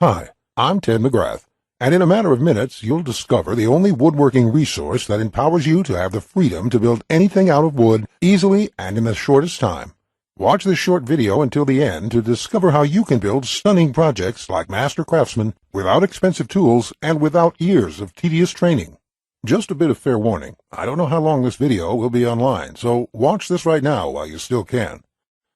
Hi, I'm Ted McGrath, and in a matter of minutes, you'll discover the only woodworking resource that empowers you to have the freedom to build anything out of wood easily and in the shortest time. Watch this short video until the end to discover how you can build stunning projects like master craftsmen without expensive tools and without years of tedious training. Just a bit of fair warning, I don't know how long this video will be online, so watch this right now while you still can.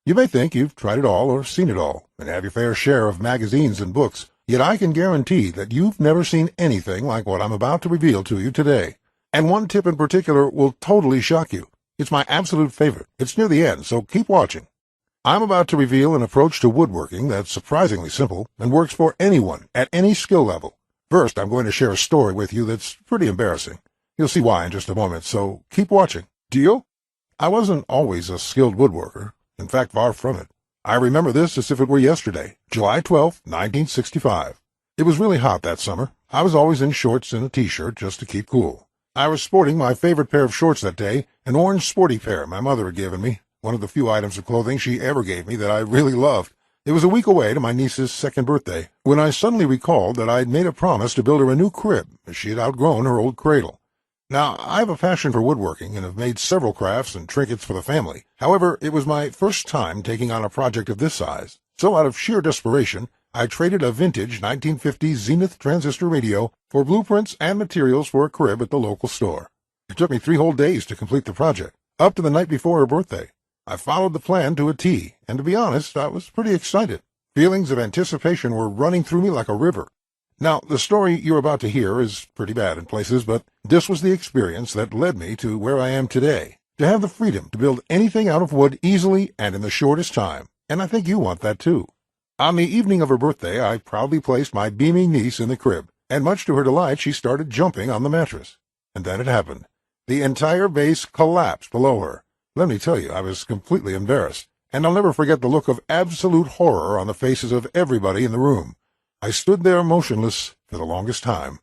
You may think you've tried it all or seen it all, and have your fair share of magazines and books, yet I can guarantee that you've never seen anything like what I'm about to reveal to you today. And one tip in particular will totally shock you. It's my absolute favorite. It's near the end, so keep watching. I'm about to reveal an approach to woodworking that's surprisingly simple and works for anyone at any skill level. First, I'm going to share a story with you that's pretty embarrassing. You'll see why in just a moment, so keep watching. Deal? I wasn't always a skilled woodworker. In fact, far from it. I remember this as if it were yesterday, July 12, 1965. It was really hot that summer. I was always in shorts and a t-shirt just to keep cool. I was sporting my favorite pair of shorts that day, an orange sporty pair my mother had given me, one of the few items of clothing she ever gave me that I really loved. It was a week away to my niece's second birthday, when I suddenly recalled that I had made a promise to build her a new crib, as she had outgrown her old cradle. Now, I have a passion for woodworking and have made several crafts and trinkets for the family. However, it was my first time taking on a project of this size, so out of sheer desperation, I traded a vintage 1950 Zenith transistor radio for blueprints and materials for a crib at the local store. It took me 3 whole days to complete the project, up to the night before her birthday. I followed the plan to a T, and to be honest, I was pretty excited. Feelings of anticipation were running through me like a river. Now, the story you're about to hear is pretty bad in places, but this was the experience that led me to where I am today, to have the freedom to build anything out of wood easily and in the shortest time, and I think you want that too. On the evening of her birthday, I proudly placed my beaming niece in the crib, and much to her delight, she started jumping on the mattress. And then it happened. The entire base collapsed below her. Let me tell you, I was completely embarrassed, and I'll never forget the look of absolute horror on the faces of everybody in the room. I stood there motionless for the longest time.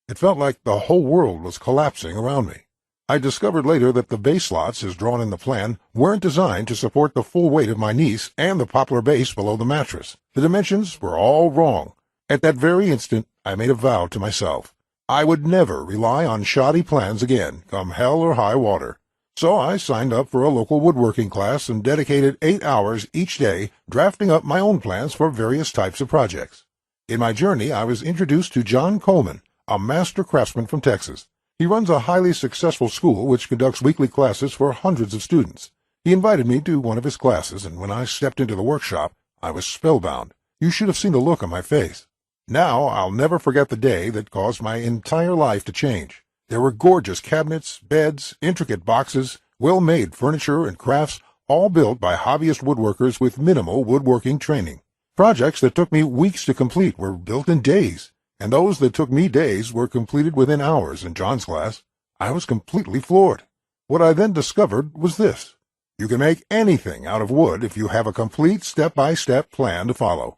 It felt like the whole world was collapsing around me. I discovered later that the base slots, as drawn in the plan, weren't designed to support the full weight of my niece and the poplar base below the mattress. The dimensions were all wrong. At that very instant, I made a vow to myself. I would never rely on shoddy plans again, come hell or high water. So I signed up for a local woodworking class and dedicated 8 hours each day drafting up my own plans for various types of projects. In my journey, I was introduced to John Coleman, a master craftsman from Texas. He runs a highly successful school which conducts weekly classes for hundreds of students. He invited me to one of his classes, and when I stepped into the workshop, I was spellbound. You should have seen the look on my face. Now, I'll never forget the day that caused my entire life to change. There were gorgeous cabinets, beds, intricate boxes, well-made furniture and crafts, all built by hobbyist woodworkers with minimal woodworking training. Projects that took me weeks to complete were built in days, and those that took me days were completed within hours in John's class. I was completely floored. What I then discovered was this. You can make anything out of wood if you have a complete step-by-step plan to follow.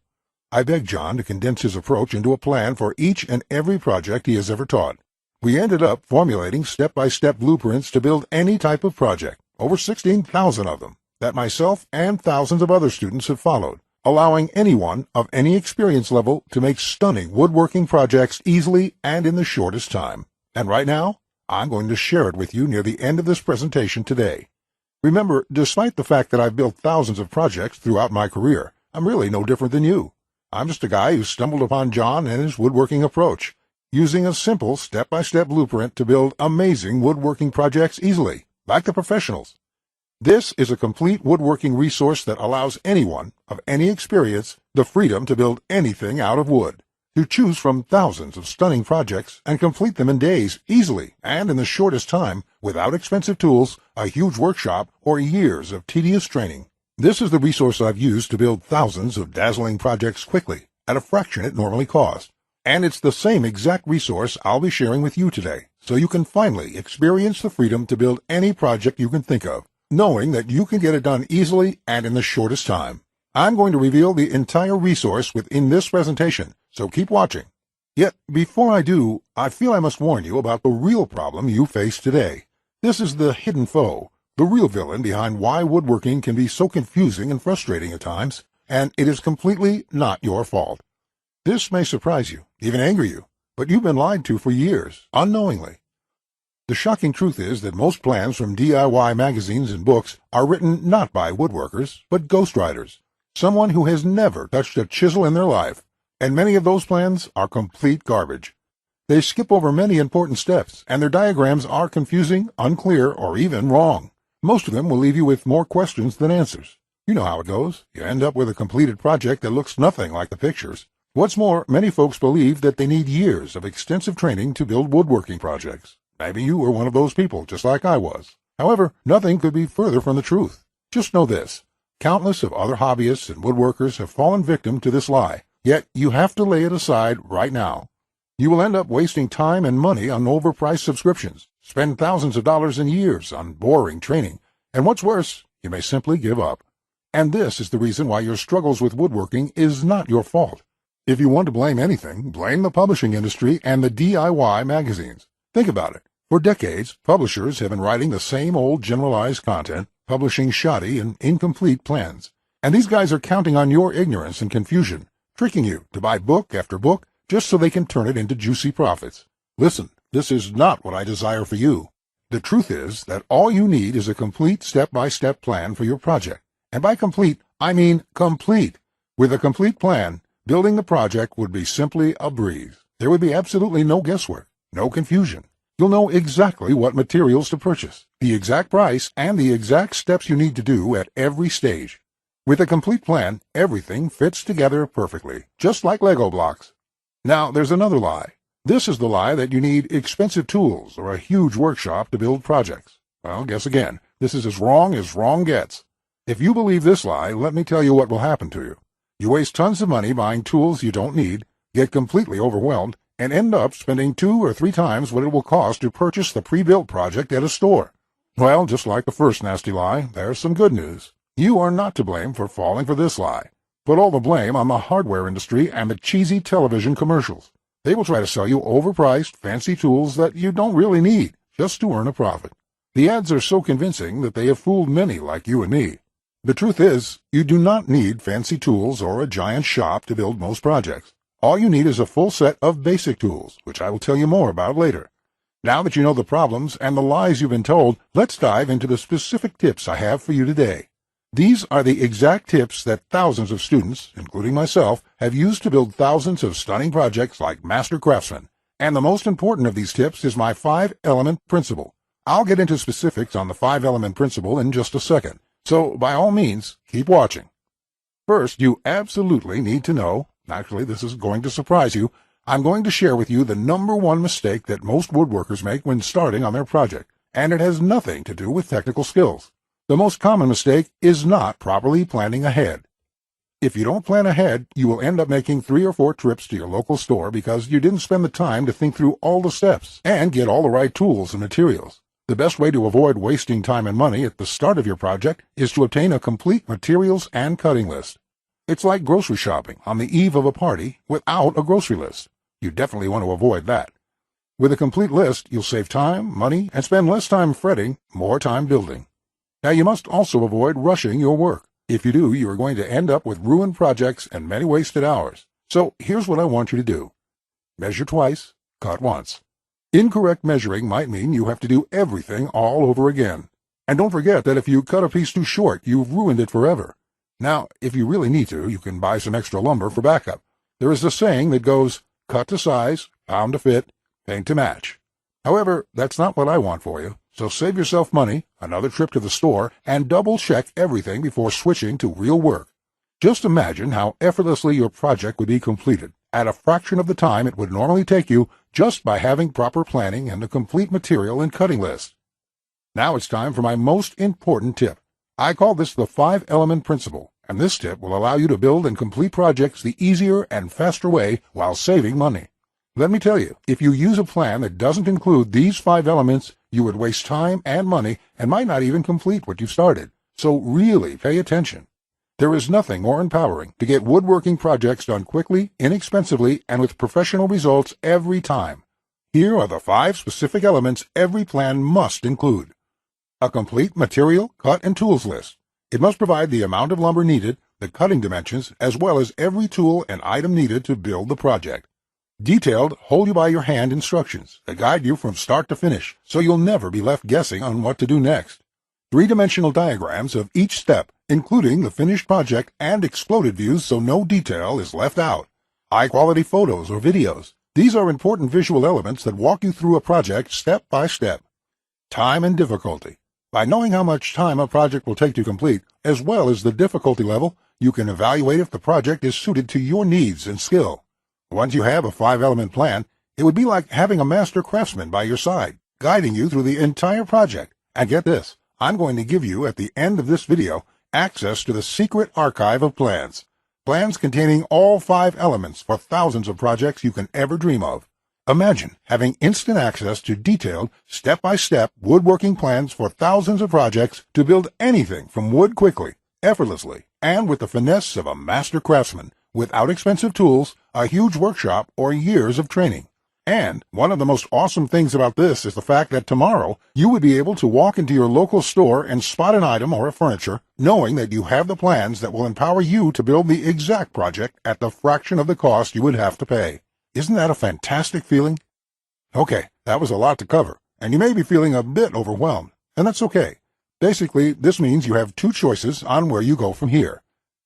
I begged John to condense his approach into a plan for each and every project he has ever taught. We ended up formulating step-by-step blueprints to build any type of project, over 16,000 of them, that myself and thousands of other students have followed, allowing anyone of any experience level to make stunning woodworking projects easily and in the shortest time. And right now, I'm going to share it with you near the end of this presentation today. Remember, despite the fact that I've built thousands of projects throughout my career, I'm really no different than you. I'm just a guy who stumbled upon John and his woodworking approach, using a simple step-by-step blueprint to build amazing woodworking projects easily, like the professionals. This is a complete woodworking resource that allows anyone of any experience the freedom to build anything out of wood, to choose from thousands of stunning projects and complete them in days, easily and in the shortest time, without expensive tools, a huge workshop, or years of tedious training. This is the resource I've used to build thousands of dazzling projects quickly, at a fraction it normally costs. And it's the same exact resource I'll be sharing with you today, so you can finally experience the freedom to build any project you can think of, knowing that you can get it done easily and in the shortest time. I'm going to reveal the entire resource within this presentation, so keep watching. Yet, before I do, I feel I must warn you about the real problem you face today. This is the hidden foe, the real villain behind why woodworking can be so confusing and frustrating at times, and it is completely not your fault. This may surprise you, even anger you, but you've been lied to for years, unknowingly. The shocking truth is that most plans from DIY magazines and books are written not by woodworkers, but ghostwriters, someone who has never touched a chisel in their life, and many of those plans are complete garbage. They skip over many important steps, and their diagrams are confusing, unclear, or even wrong. Most of them will leave you with more questions than answers. You know how it goes. You end up with a completed project that looks nothing like the pictures. What's more, many folks believe that they need years of extensive training to build woodworking projects. Maybe you were one of those people, just like I was. However, nothing could be further from the truth. Just know this. Countless of other hobbyists and woodworkers have fallen victim to this lie, yet you have to lay it aside right now. You will end up wasting time and money on overpriced subscriptions, spend thousands of dollars and years on boring training, and what's worse, you may simply give up. And this is the reason why your struggles with woodworking is not your fault. If you want to blame anything, blame the publishing industry and the DIY magazines. Think about it. For decades, publishers have been writing the same old generalized content, publishing shoddy and incomplete plans. And these guys are counting on your ignorance and confusion, tricking you to buy book after book just so they can turn it into juicy profits. Listen, this is not what I desire for you. The truth is that all you need is a complete step-by-step plan for your project. And by complete, I mean complete. With a complete plan, building the project would be simply a breeze. There would be absolutely no guesswork, no confusion. You'll know exactly what materials to purchase, the exact price, and the exact steps you need to do at every stage. With a complete plan, everything fits together perfectly, just like Lego blocks. Now, there's another lie. This is the lie that you need expensive tools or a huge workshop to build projects. Well, guess again. This is as wrong gets. If you believe this lie, let me tell you what will happen to you. You waste tons of money buying tools you don't need, get completely overwhelmed, and end up spending 2 or 3 times what it will cost to purchase the pre-built project at a store. Well, just like the first nasty lie, there's some good news. You are not to blame for falling for this lie. Put all the blame on the hardware industry and the cheesy television commercials. They will try to sell you overpriced, fancy tools that you don't really need, just to earn a profit. The ads are so convincing that they have fooled many like you and me. The truth is, you do not need fancy tools or a giant shop to build most projects. All you need is a full set of basic tools, which I will tell you more about later. Now that you know the problems and the lies you've been told, let's dive into the specific tips I have for you today. These are the exact tips that thousands of students, including myself, have used to build thousands of stunning projects like master craftsmen. And the most important of these tips is my 5-element principle. I'll get into specifics on the 5-element principle in just a second, so by all means, keep watching. First, you absolutely need to know, actually this is going to surprise you, I'm going to share with you the #1 mistake that most woodworkers make when starting on their project, and it has nothing to do with technical skills. The most common mistake is not properly planning ahead. If you don't plan ahead, you will end up making 3 or 4 trips to your local store because you didn't spend the time to think through all the steps and get all the right tools and materials. The best way to avoid wasting time and money at the start of your project is to obtain a complete materials and cutting list. It's like grocery shopping on the eve of a party without a grocery list. You definitely want to avoid that. With a complete list, you'll save time, money, and spend less time fretting, more time building. Now, you must also avoid rushing your work. If you do, you are going to end up with ruined projects and many wasted hours. So here's what I want you to do. Measure twice, cut once. Incorrect measuring might mean you have to do everything all over again. And don't forget that if you cut a piece too short, you've ruined it forever. Now, if you really need to, you can buy some extra lumber for backup. There is a saying that goes, cut to size, pound to fit, paint to match. However, that's not what I want for you. So save yourself money, another trip to the store, and double-check everything before switching to real work. Just imagine how effortlessly your project would be completed at a fraction of the time it would normally take you just by having proper planning and a complete material and cutting list. Now it's time for my most important tip. I call this the 5-element principle, and this tip will allow you to build and complete projects the easier and faster way while saving money. Let me tell you, if you use a plan that doesn't include these 5 elements, you would waste time and money and might not even complete what you started. So really pay attention. There is nothing more empowering to get woodworking projects done quickly, inexpensively, and with professional results every time. Here are the 5 specific elements every plan must include. A complete material, cut, and tools list. It must provide the amount of lumber needed, the cutting dimensions, as well as every tool and item needed to build the project. Detailed, hold-you-by-your-hand instructions that guide you from start to finish, so you'll never be left guessing on what to do next. Three-dimensional diagrams of each step, including the finished project and exploded views so no detail is left out. High-quality photos or videos. These are important visual elements that walk you through a project step by step. Time and difficulty. By knowing how much time a project will take to complete, as well as the difficulty level, you can evaluate if the project is suited to your needs and skill. Once you have a 5-element plan, it would be like having a master craftsman by your side, guiding you through the entire project. And get this, I'm going to give you, at the end of this video, access to the secret archive of plans. Plans containing all 5 elements for thousands of projects you can ever dream of. Imagine having instant access to detailed, step-by-step woodworking plans for thousands of projects to build anything from wood quickly, effortlessly, and with the finesse of a master craftsman, without expensive tools, a huge workshop, or years of training. And one of the most awesome things about this is the fact that tomorrow you would be able to walk into your local store and spot an item or a furniture, knowing that you have the plans that will empower you to build the exact project at the fraction of the cost you would have to pay. Isn't that a fantastic feeling? Okay, that was a lot to cover, and you may be feeling a bit overwhelmed, and that's okay. Basically, this means you have 2 choices on where you go from here.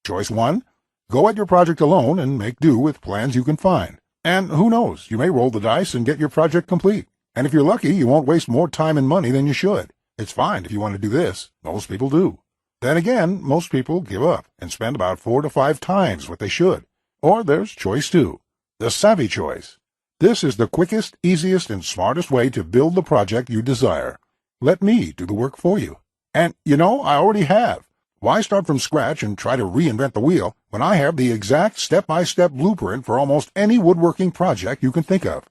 Choice 1, go at your project alone and make do with plans you can find. And who knows, you may roll the dice and get your project complete. And if you're lucky, you won't waste more time and money than you should. It's fine if you want to do this. Most people do. Then again, most people give up and spend about 4 to 5 times what they should. Or there's choice 2, the savvy choice. This is the quickest, easiest, and smartest way to build the project you desire. Let me do the work for you. And, I already have. Why start from scratch and try to reinvent the wheel when I have the exact step-by-step blueprint for almost any woodworking project you can think of?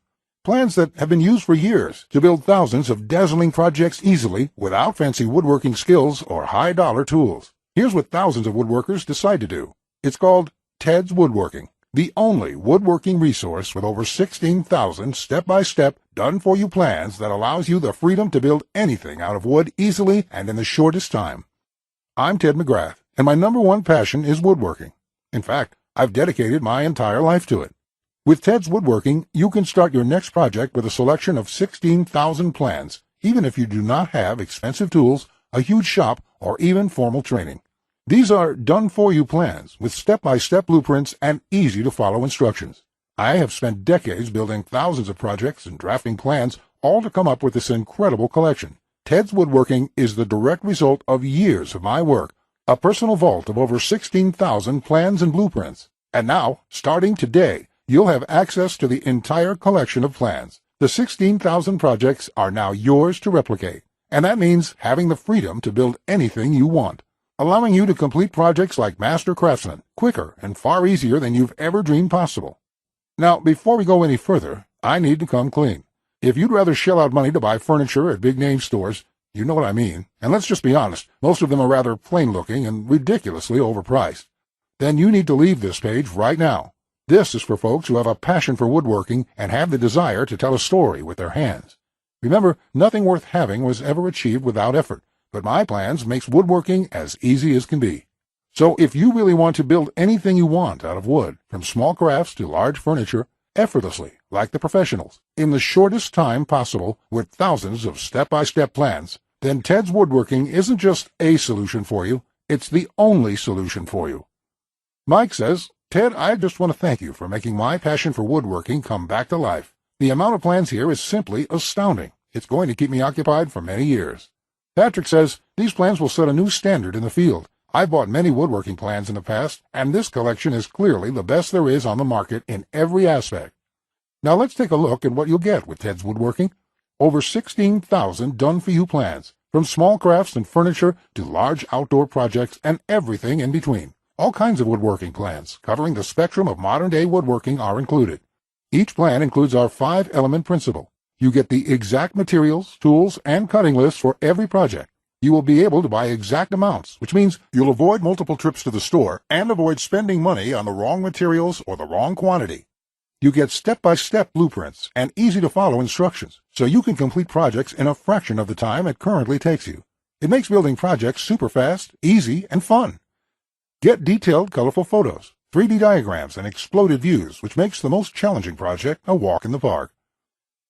Plans that have been used for years to build thousands of dazzling projects easily without fancy woodworking skills or high-dollar tools. Here's what thousands of woodworkers decide to do. It's called Ted's Woodworking, the only woodworking resource with over 16,000 step-by-step, done-for-you plans that allows you the freedom to build anything out of wood easily and in the shortest time. I'm Ted McGrath, and my #1 passion is woodworking. In fact, I've dedicated my entire life to it. With Ted's Woodworking, you can start your next project with a selection of 16,000 plans, even if you do not have expensive tools, a huge shop, or even formal training. These are done-for-you plans with step-by-step blueprints and easy-to-follow instructions. I have spent decades building thousands of projects and drafting plans, all to come up with this incredible collection. Ted's Woodworking is the direct result of years of my work, a personal vault of over 16,000 plans and blueprints. And now, starting today, you'll have access to the entire collection of plans. The 16,000 projects are now yours to replicate, and that means having the freedom to build anything you want, allowing you to complete projects like master craftsmen, quicker and far easier than you've ever dreamed possible. Now, before we go any further, I need to come clean. If you'd rather shell out money to buy furniture at big-name stores, you know what I mean, and let's just be honest, most of them are rather plain-looking and ridiculously overpriced, then you need to leave this page right now. This is for folks who have a passion for woodworking and have the desire to tell a story with their hands. Remember, nothing worth having was ever achieved without effort, but my plans makes woodworking as easy as can be. So if you really want to build anything you want out of wood, from small crafts to large furniture, effortlessly, like the professionals, in the shortest time possible with thousands of step-by-step plans, then Ted's Woodworking isn't just a solution for you, it's the only solution for you. Mike says, Ted, I just want to thank you for making my passion for woodworking come back to life. The amount of plans here is simply astounding. It's going to keep me occupied for many years. Patrick says, these plans will set a new standard in the field. I've bought many woodworking plans in the past, and this collection is clearly the best there is on the market in every aspect. Now let's take a look at what you'll get with Ted's Woodworking. Over 16,000 done-for-you plans, from small crafts and furniture to large outdoor projects and everything in between. All kinds of woodworking plans, covering the spectrum of modern-day woodworking, are included. Each plan includes our 5-element principle. You get the exact materials, tools, and cutting lists for every project. You will be able to buy exact amounts, which means you'll avoid multiple trips to the store and avoid spending money on the wrong materials or the wrong quantity. You get step-by-step blueprints and easy-to-follow instructions, so you can complete projects in a fraction of the time it currently takes you. It makes building projects super fast, easy, and fun. Get detailed, colorful photos, 3D diagrams, and exploded views, which makes the most challenging project a walk in the park.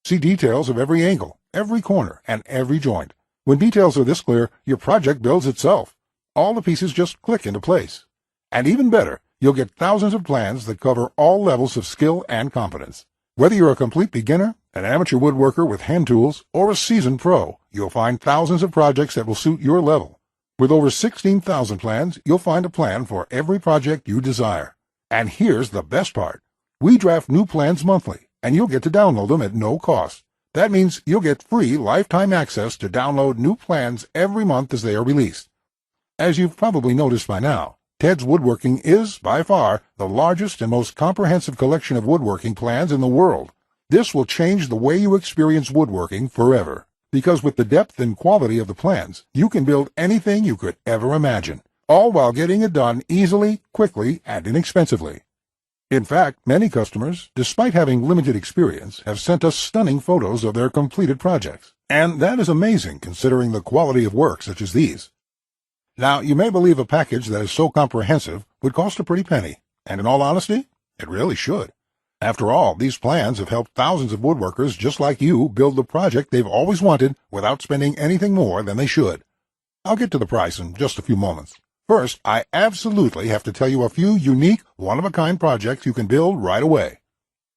See details of every angle, every corner, and every joint. When details are this clear, your project builds itself. All the pieces just click into place. And even better, you'll get thousands of plans that cover all levels of skill and competence. Whether you're a complete beginner, an amateur woodworker with hand tools, or a seasoned pro, you'll find thousands of projects that will suit your level. With over 16,000 plans, you'll find a plan for every project you desire. And here's the best part. We draft new plans monthly, and you'll get to download them at no cost. That means you'll get free lifetime access to download new plans every month as they are released. As you've probably noticed by now, Ted's Woodworking is, by far, the largest and most comprehensive collection of woodworking plans in the world. This will change the way you experience woodworking forever. Because with the depth and quality of the plans, you can build anything you could ever imagine, all while getting it done easily, quickly, and inexpensively. In fact, many customers, despite having limited experience, have sent us stunning photos of their completed projects. And that is amazing considering the quality of work such as these. Now, you may believe a package that is so comprehensive would cost a pretty penny, and in all honesty, it really should. After all, these plans have helped thousands of woodworkers just like you build the project they've always wanted without spending anything more than they should. I'll get to the price in just a few moments. First, I absolutely have to tell you a few unique, one-of-a-kind projects you can build right away.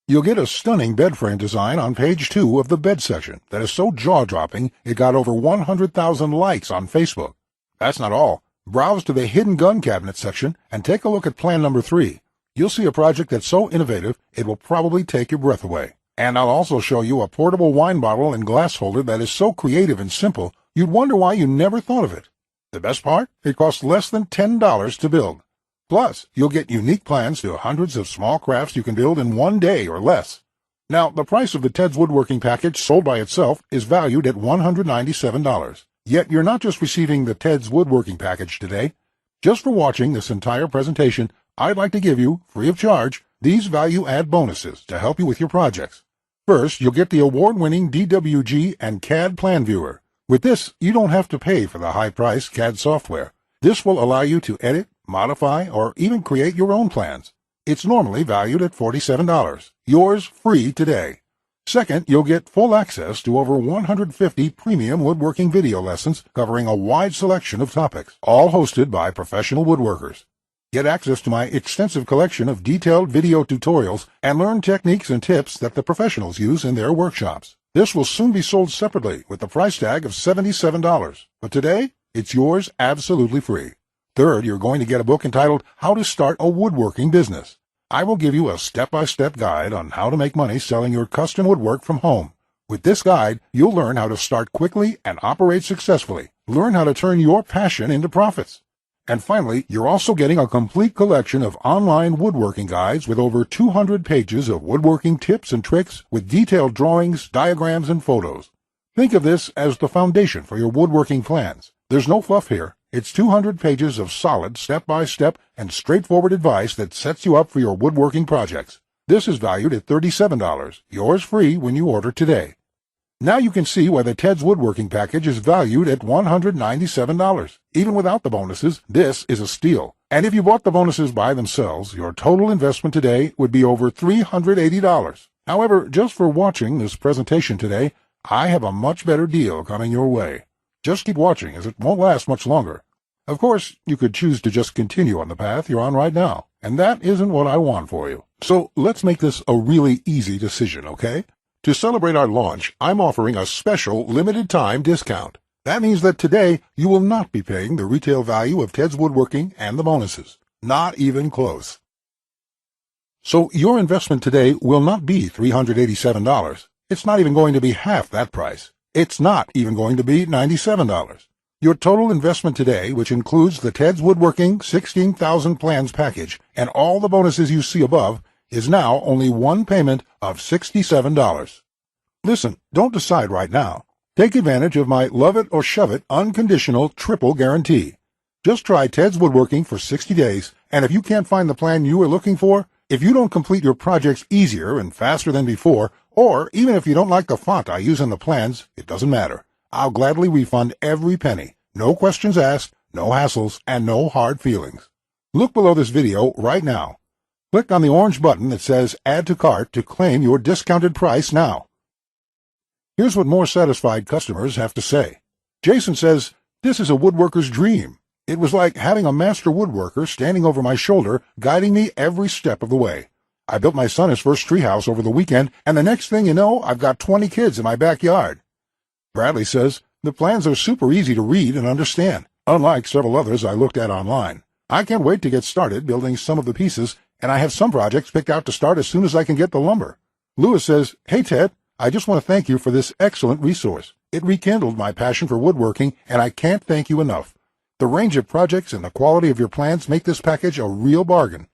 You'll get a stunning bed frame design on page 2 of the bed section that is so jaw-dropping it got over 100,000 likes on Facebook. That's not all. Browse to the hidden gun cabinet section and take a look at plan number 3. You'll see a project that's so innovative it will probably take your breath away. And I'll also show you a portable wine bottle and glass holder that is so creative and simple you'd wonder why you never thought of it. The best part? It costs less than $10 to build. Plus, you'll get unique plans to hundreds of small crafts you can build in one day or less. Now, the price of the Ted's Woodworking package sold by itself is valued at $197. Yet you're not just receiving the Ted's Woodworking package today. Just for watching this entire presentation, I'd like to give you, free of charge, these value-add bonuses to help you with your projects. First, you'll get the award-winning DWG and CAD Plan Viewer. With this, you don't have to pay for the high-priced CAD software. This will allow you to edit, modify, or even create your own plans. It's normally valued at $47. Yours free today. Second, you'll get full access to over 150 premium woodworking video lessons covering a wide selection of topics, all hosted by professional woodworkers. Get access to my extensive collection of detailed video tutorials and learn techniques and tips that the professionals use in their workshops. This will soon be sold separately with the price tag of $77, but today, it's yours absolutely free. Third, you're going to get a book entitled How to Start a Woodworking Business. I will give you a step-by-step guide on how to make money selling your custom woodwork from home. With this guide, you'll learn how to start quickly and operate successfully. Learn how to turn your passion into profits. And finally, you're also getting a complete collection of online woodworking guides with over 200 pages of woodworking tips and tricks with detailed drawings, diagrams, and photos. Think of this as the foundation for your woodworking plans. There's no fluff here. It's 200 pages of solid, step-by-step, and straightforward advice that sets you up for your woodworking projects. This is valued at $37, yours free when you order today. Now you can see why the Ted's Woodworking package is valued at $197. Even without the bonuses, this is a steal. And if you bought the bonuses by themselves, your total investment today would be over $380. However, just for watching this presentation today, I have a much better deal coming your way. Just keep watching, as it won't last much longer. Of course, you could choose to just continue on the path you're on right now, and that isn't what I want for you. So let's make this a really easy decision, okay? To celebrate our launch, I'm offering a special limited-time discount. That means that today you will not be paying the retail value of Ted's Woodworking and the bonuses. Not even close. So your investment today will not be $387. It's not even going to be half that price. It's not even going to be $97. Your total investment today, which includes the Ted's Woodworking 16,000 plans package and all the bonuses you see above, is now only one payment of $67. Listen, don't decide right now. Take advantage of my love it or shove it unconditional triple guarantee. Just try Ted's Woodworking for 60 days, and if you can't find the plan you are looking for, if you don't complete your projects easier and faster than before, or even if you don't like the font I use in the plans, it doesn't matter. I'll gladly refund every penny. No questions asked, no hassles, and no hard feelings. Look below this video right now. Click on the orange button that says Add to Cart to claim your discounted price now. Here's what more satisfied customers have to say. Jason says, "This is a woodworker's dream. It was like having a master woodworker standing over my shoulder, guiding me every step of the way. I built my son his first treehouse over the weekend, and the next thing you know, I've got 20 kids in my backyard." Bradley says, "The plans are super easy to read and understand, unlike several others I looked at online. I can't wait to get started building some of the pieces, and I have some projects picked out to start as soon as I can get the lumber." Lewis says, "Hey Ted, I just want to thank you for this excellent resource. It rekindled my passion for woodworking, and I can't thank you enough. The range of projects and the quality of your plans make this package a real bargain."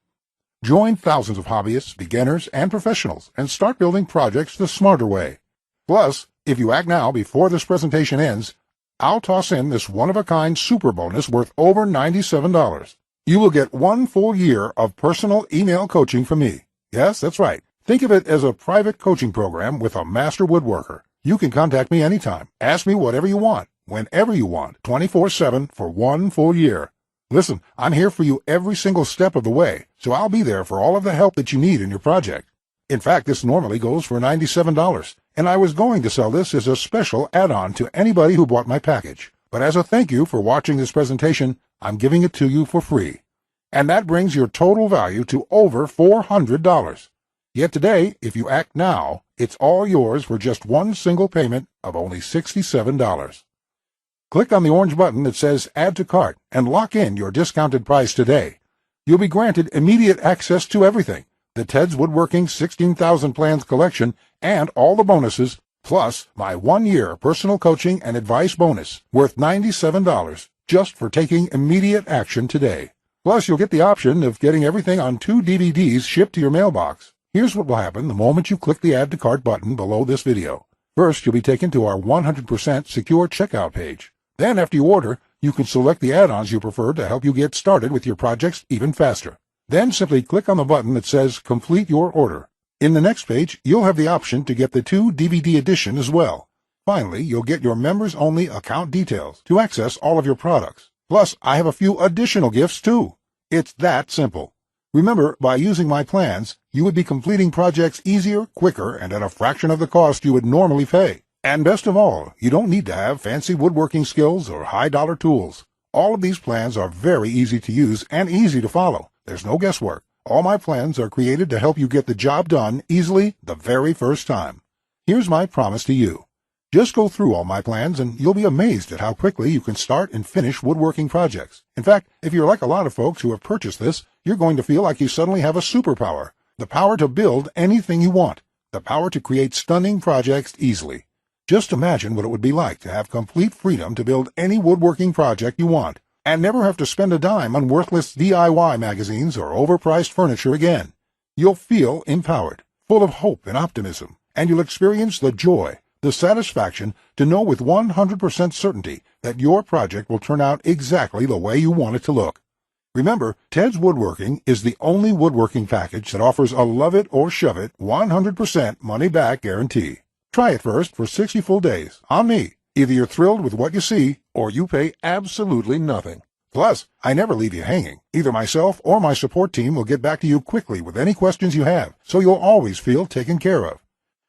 Join thousands of hobbyists, beginners, and professionals and start building projects the smarter way. Plus, if you act now before this presentation ends, I'll toss in this one-of-a-kind super bonus worth over $97. You will get 1 full year of personal email coaching from me. Yes, that's right. Think of it as a private coaching program with a master woodworker. You can contact me anytime. Ask me whatever you want, whenever you want, 24/7 for 1 full year. Listen, I'm here for you every single step of the way, so I'll be there for all of the help that you need in your project. In fact, this normally goes for $97, and I was going to sell this as a special add-on to anybody who bought my package. But as a thank you for watching this presentation, I'm giving it to you for free. And that brings your total value to over $400. Yet today, if you act now, it's all yours for just one single payment of only $67. Click on the orange button that says Add to Cart and lock in your discounted price today. You'll be granted immediate access to everything, the Ted's Woodworking 16,000 Plans collection and all the bonuses, plus my 1-year personal coaching and advice bonus worth $97 just for taking immediate action today. Plus, you'll get the option of getting everything on 2 DVDs shipped to your mailbox. Here's what will happen the moment you click the Add to Cart button below this video. First, you'll be taken to our 100% secure checkout page. Then, after you order, you can select the add-ons you prefer to help you get started with your projects even faster. Then simply click on the button that says Complete Your Order. In the next page, you'll have the option to get the 2 DVD edition as well. Finally, you'll get your members-only account details to access all of your products. Plus, I have a few additional gifts too. It's that simple. Remember, by using my plans, you would be completing projects easier, quicker, and at a fraction of the cost you would normally pay. And best of all, you don't need to have fancy woodworking skills or high-dollar tools. All of these plans are very easy to use and easy to follow. There's no guesswork. All my plans are created to help you get the job done easily the very first time. Here's my promise to you. Just go through all my plans and you'll be amazed at how quickly you can start and finish woodworking projects. In fact, if you're like a lot of folks who have purchased this, you're going to feel like you suddenly have a superpower. The power to build anything you want. The power to create stunning projects easily. Just imagine what it would be like to have complete freedom to build any woodworking project you want, and never have to spend a dime on worthless DIY magazines or overpriced furniture again. You'll feel empowered, full of hope and optimism, and you'll experience the joy, the satisfaction to know with 100% certainty that your project will turn out exactly the way you want it to look. Remember, Ted's Woodworking is the only woodworking package that offers a love it or shove it 100% money-back guarantee. Try it first for 60 full days, on me. Either you're thrilled with what you see, or you pay absolutely nothing. Plus, I never leave you hanging. Either myself or my support team will get back to you quickly with any questions you have, so you'll always feel taken care of.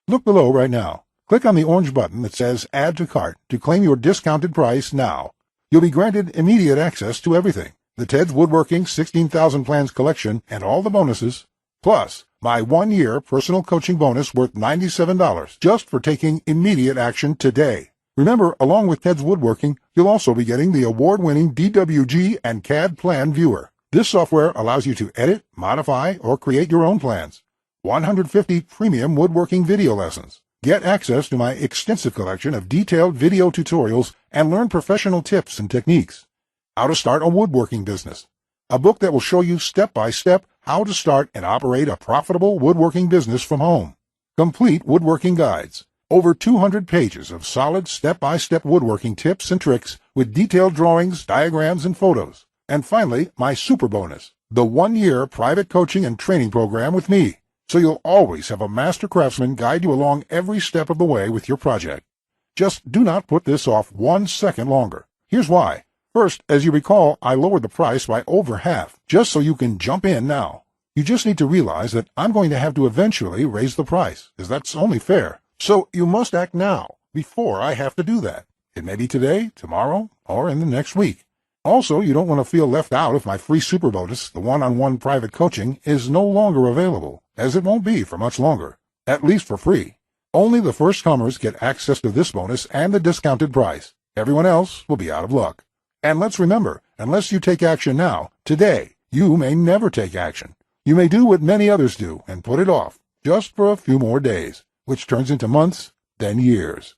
Look below right now. Click on the orange button that says Add to Cart to claim your discounted price now. You'll be granted immediate access to everything, the Ted's Woodworking 16,000 Plans collection and all the bonuses, plus my 1-year personal coaching bonus worth $97 just for taking immediate action today. Remember, along with Ted's Woodworking, you'll also be getting the award-winning DWG and CAD Plan Viewer. This software allows you to edit, modify, or create your own plans. 150 premium woodworking video lessons. Get access to my extensive collection of detailed video tutorials and learn professional tips and techniques. How to start a woodworking business. A book that will show you step-by-step how to start and operate a profitable woodworking business from home. Complete woodworking guides. Over 200 pages of solid step-by-step woodworking tips and tricks with detailed drawings, diagrams, and photos. And finally, my super bonus, the 1-year private coaching and training program with me. So you'll always have a master craftsman guide you along every step of the way with your project. Just do not put this off 1 second longer. Here's why. First, as you recall, I lowered the price by over half, just so you can jump in now. You just need to realize that I'm going to have to eventually raise the price, as that's only fair. So you must act now, before I have to do that. It may be today, tomorrow, or in the next week. Also, you don't want to feel left out if my free super bonus, the one-on-one private coaching, is no longer available, as it won't be for much longer, at least for free. Only the first comers get access to this bonus and the discounted price. Everyone else will be out of luck. And let's remember, unless you take action now, today, you may never take action. You may do what many others do and put it off, just for a few more days, which turns into months, then years.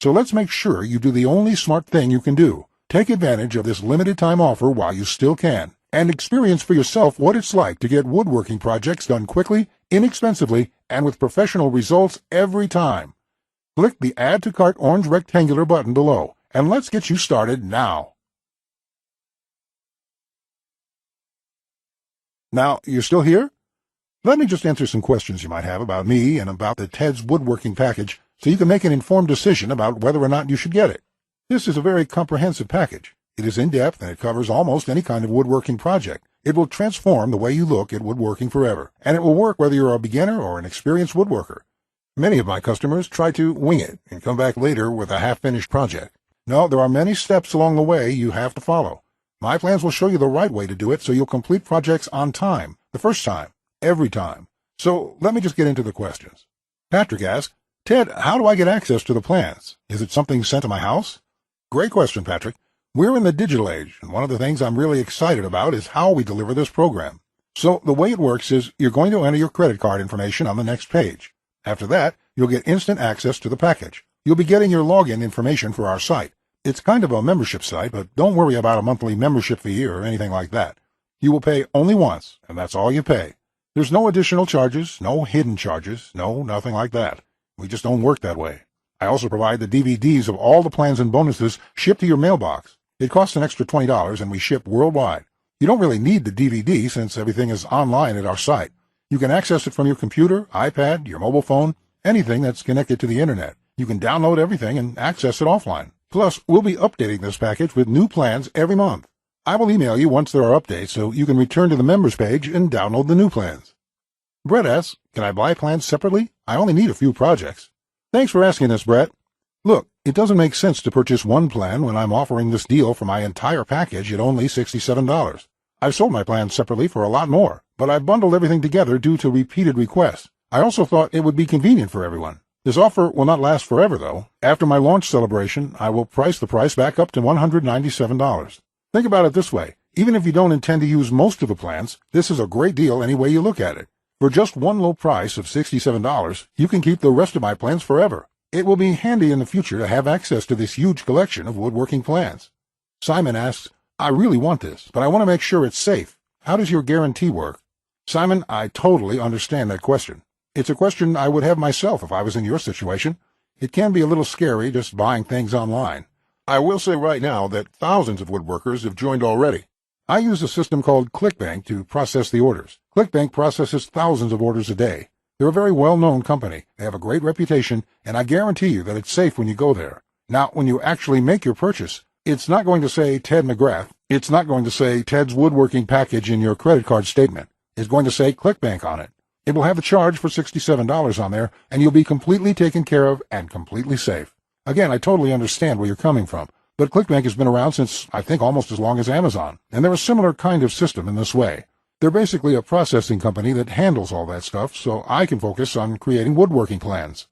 So let's make sure you do the only smart thing you can do. Take advantage of this limited time offer while you still can, and experience for yourself what it's like to get woodworking projects done quickly, inexpensively, and with professional results every time. Click the Add to Cart orange rectangular button below, and let's get you started now. Now, you're still here? Let me just answer some questions you might have about me and about the Ted's Woodworking package so you can make an informed decision about whether or not you should get it. This is a very comprehensive package. It is in-depth and it covers almost any kind of woodworking project. It will transform the way you look at woodworking forever, and it will work whether you're a beginner or an experienced woodworker. Many of my customers try to wing it and come back later with a half-finished project. No, there are many steps along the way you have to follow. My plans will show you the right way to do it so you'll complete projects on time, the first time, every time. So let me just get into the questions. Patrick asks, Ted, how do I get access to the plans? Is it something sent to my house? Great question, Patrick. We're in the digital age, and one of the things I'm really excited about is how we deliver this program. So the way it works is you're going to enter your credit card information on the next page. After that, you'll get instant access to the package. You'll be getting your login information for our site. It's kind of a membership site, but don't worry about a monthly membership fee or anything like that. You will pay only once, and that's all you pay. There's no additional charges, no hidden charges, no, nothing like that. We just don't work that way. I also provide the DVDs of all the plans and bonuses shipped to your mailbox. It costs an extra $20, and we ship worldwide. You don't really need the DVD since everything is online at our site. You can access it from your computer, iPad, your mobile phone, anything that's connected to the internet. You can download everything and access it offline. Plus, we'll be updating this package with new plans every month. I will email you once there are updates so you can return to the members page and download the new plans. Brett asks, can I buy plans separately? I only need a few projects. Thanks for asking this, Brett. Look, it doesn't make sense to purchase one plan when I'm offering this deal for my entire package at only $67. I've sold my plans separately for a lot more, but I've bundled everything together due to repeated requests. I also thought it would be convenient for everyone. This offer will not last forever, though. After my launch celebration, I will price the price back up to $197. Think about it this way. Even if you don't intend to use most of the plans, this is a great deal any way you look at it. For just one low price of $67, you can keep the rest of my plans forever. It will be handy in the future to have access to this huge collection of woodworking plans. Simon asks, I really want this, but I want to make sure it's safe. How does your guarantee work? Simon, I totally understand that question. It's a question I would have myself if I was in your situation. It can be a little scary just buying things online. I will say right now that thousands of woodworkers have joined already. I use a system called ClickBank to process the orders. ClickBank processes thousands of orders a day. They're a very well-known company. They have a great reputation, and I guarantee you that it's safe when you go there. Now, when you actually make your purchase, it's not going to say Ted McGrath. It's not going to say Ted's Woodworking Package in your credit card statement. It's going to say ClickBank on it. It will have a charge for $67 on there, and you'll be completely taken care of and completely safe. Again, I totally understand where you're coming from, but ClickBank has been around since, I think, almost as long as Amazon, and they're a similar kind of system in this way. They're basically a processing company that handles all that stuff, so I can focus on creating woodworking plans.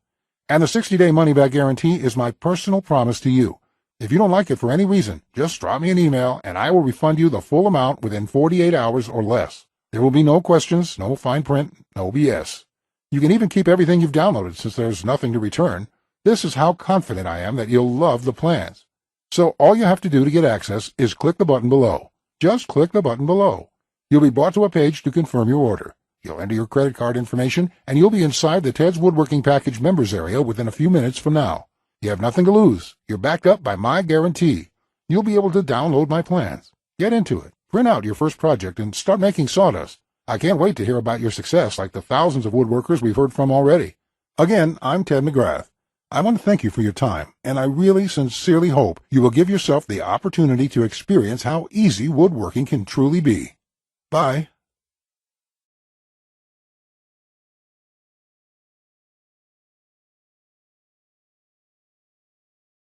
And the 60-day money-back guarantee is my personal promise to you. If you don't like it for any reason, just drop me an email, and I will refund you the full amount within 48 hours or less. There will be no questions, no fine print, no BS. You can even keep everything you've downloaded since there's nothing to return. This is how confident I am that you'll love the plans. So all you have to do to get access is click the button below. Just click the button below. You'll be brought to a page to confirm your order. You'll enter your credit card information, and you'll be inside the Ted's Woodworking Package members area within a few minutes from now. You have nothing to lose. You're backed up by my guarantee. You'll be able to download my plans. Get into it. Print out your first project and start making sawdust. I can't wait to hear about your success like the thousands of woodworkers we've heard from already. Again, I'm Ted McGrath. I want to thank you for your time, and I really sincerely hope you will give yourself the opportunity to experience how easy woodworking can truly be. Bye.